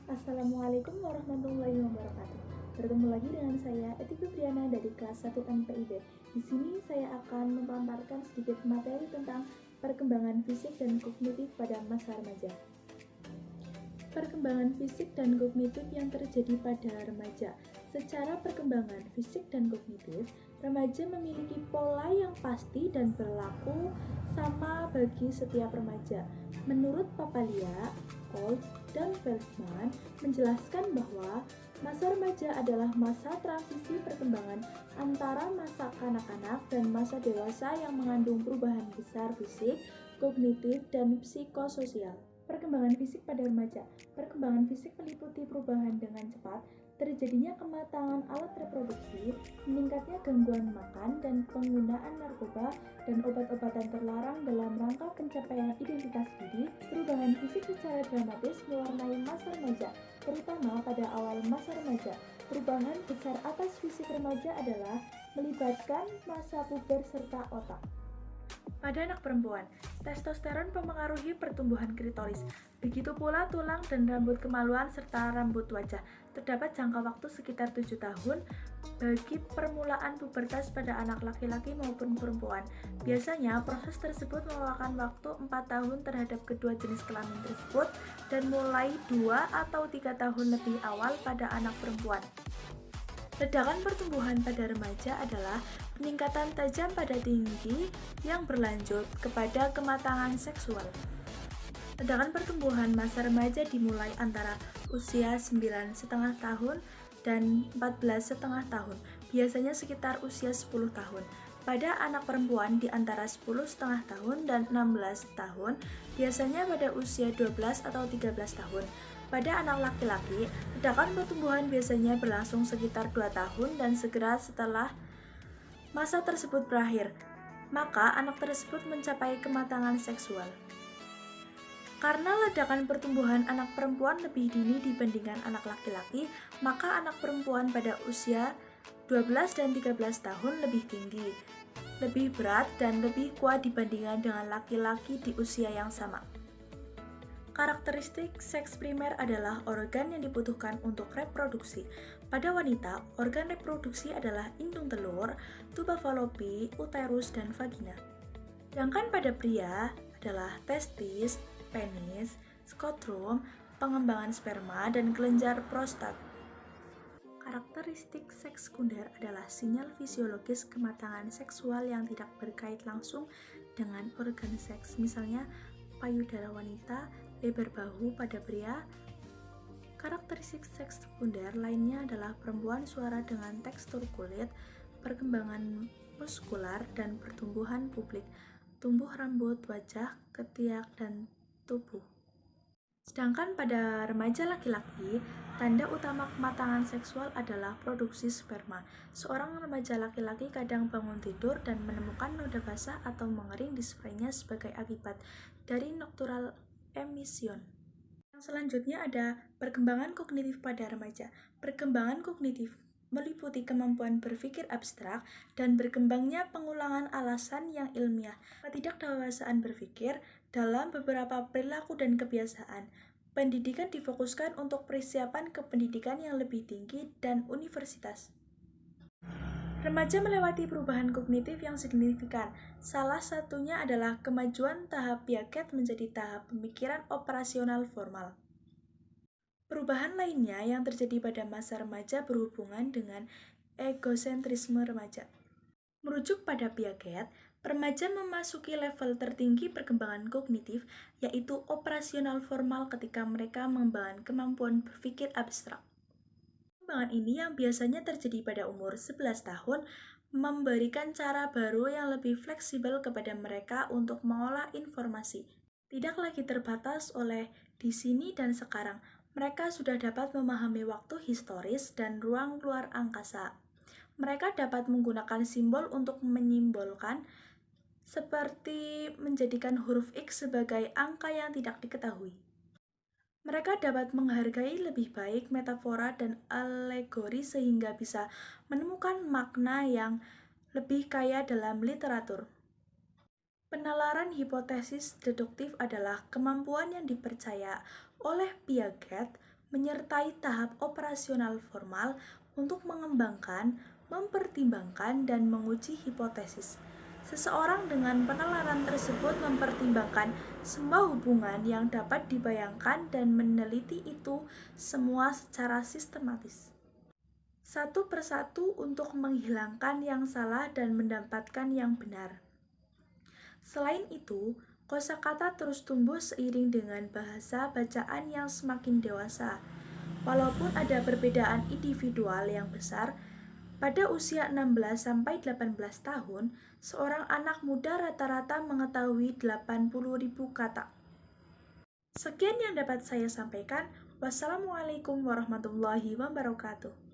Assalamualaikum warahmatullahi wabarakatuh. Bertemu lagi dengan saya Eti Fibriana dari kelas 1 MPIB. Di sini saya akan memaparkan sedikit materi tentang perkembangan fisik dan kognitif pada masa remaja. Perkembangan fisik dan kognitif yang terjadi pada remaja. Secara perkembangan fisik dan kognitif, remaja memiliki pola yang pasti dan berlaku sama bagi setiap remaja. Menurut Papalia, Olds, dan Feldman menjelaskan bahwa masa remaja adalah masa transisi perkembangan antara masa kanak-kanak dan masa dewasa yang mengandung perubahan besar fisik, kognitif, dan psikososial. Perkembangan fisik pada remaja. Perkembangan fisik meliputi perubahan dengan cepat, terjadinya kematangan alat reproduksi, meningkatnya gangguan makan dan penggunaan narkoba dan obat-obatan terlarang dalam rangka pencapaian identitas diri. Perubahan fisik secara dramatis mewarnai masa remaja, terutama pada awal masa remaja. Perubahan besar atas fisik remaja adalah melibatkan masa puber serta otak. Pada anak perempuan, testosteron mempengaruhi pertumbuhan klitoris. Begitu pula tulang dan rambut kemaluan serta rambut wajah. Terdapat jangka waktu sekitar 7 tahun bagi permulaan pubertas pada anak laki-laki maupun perempuan. Biasanya proses tersebut memakan waktu 4 tahun terhadap kedua jenis kelamin tersebut dan mulai 2 atau 3 tahun lebih awal pada anak perempuan. Ledakan pertumbuhan pada remaja adalah peningkatan tajam pada tinggi yang berlanjut kepada kematangan seksual. Ledakan pertumbuhan masa remaja dimulai antara usia 9,5 tahun dan 14,5 tahun, biasanya sekitar usia 10 tahun. Pada anak perempuan di antara 10,5 tahun dan 16 tahun, biasanya pada usia 12 atau 13 tahun. Pada anak laki-laki, ledakan pertumbuhan biasanya berlangsung sekitar 2 tahun dan segera setelah masa tersebut berakhir, maka anak tersebut mencapai kematangan seksual. Karena ledakan pertumbuhan anak perempuan lebih dini dibandingkan anak laki-laki, maka anak perempuan pada usia 12 dan 13 tahun lebih tinggi, lebih berat, dan lebih kuat dibandingkan dengan laki-laki di usia yang sama. Karakteristik seks primer adalah organ yang dibutuhkan untuk reproduksi. Pada wanita, organ reproduksi adalah indung telur, tuba fallopi, uterus, dan vagina. Sedangkan pada pria adalah testis, penis, skotrum, pengembangan sperma, dan kelenjar prostat. Karakteristik seks sekunder adalah sinyal fisiologis kematangan seksual yang tidak berkait langsung dengan organ seks, misalnya payudara wanita, lebar bahu pada pria. Karakteristik seks sekunder lainnya adalah perempuan suara dengan tekstur kulit, perkembangan muskular, dan pertumbuhan publik, tumbuh rambut, wajah, ketiak, dan tubuh. Sedangkan pada remaja laki-laki, tanda utama kematangan seksual adalah produksi sperma. Seorang remaja laki-laki kadang bangun tidur dan menemukan noda basah atau mengering di spraynya sebagai akibat dari nocturnal emission. Yang selanjutnya ada perkembangan kognitif pada remaja. Perkembangan kognitif meliputi kemampuan berpikir abstrak dan berkembangnya pengulangan alasan yang ilmiah, ketidakdewasaan berpikir dalam beberapa perilaku dan kebiasaan. Pendidikan difokuskan untuk persiapan ke pendidikan yang lebih tinggi dan universitas. Remaja melewati perubahan kognitif yang signifikan. Salah satunya adalah kemajuan tahap Piaget menjadi tahap pemikiran operasional formal. Perubahan lainnya yang terjadi pada masa remaja berhubungan dengan egosentrisme remaja. Merujuk pada Piaget, remaja memasuki level tertinggi perkembangan kognitif, yaitu operasional formal ketika mereka mengembangkan kemampuan berpikir abstrak. Perkembangan ini yang biasanya terjadi pada umur 11 tahun memberikan cara baru yang lebih fleksibel kepada mereka untuk mengolah informasi. Tidak lagi terbatas oleh di sini dan sekarang, mereka sudah dapat memahami waktu historis dan ruang luar angkasa. Mereka dapat menggunakan simbol untuk menyimbolkan, seperti menjadikan huruf X sebagai angka yang tidak diketahui. Mereka dapat menghargai lebih baik metafora dan alegori sehingga bisa menemukan makna yang lebih kaya dalam literatur. Penalaran hipotesis deduktif adalah kemampuan yang dipercaya oleh Piaget menyertai tahap operasional formal untuk mengembangkan, mempertimbangkan, dan menguji hipotesis. Seseorang dengan penalaran tersebut mempertimbangkan semua hubungan yang dapat dibayangkan dan meneliti itu semua secara sistematis, satu persatu untuk menghilangkan yang salah dan mendapatkan yang benar. Selain itu, kosakata terus tumbuh seiring dengan bahasa bacaan yang semakin dewasa. Walaupun ada perbedaan individual yang besar, pada usia 16-18 tahun, seorang anak muda rata-rata mengetahui 80.000 kata. Sekian yang dapat saya sampaikan. Wassalamualaikum warahmatullahi wabarakatuh.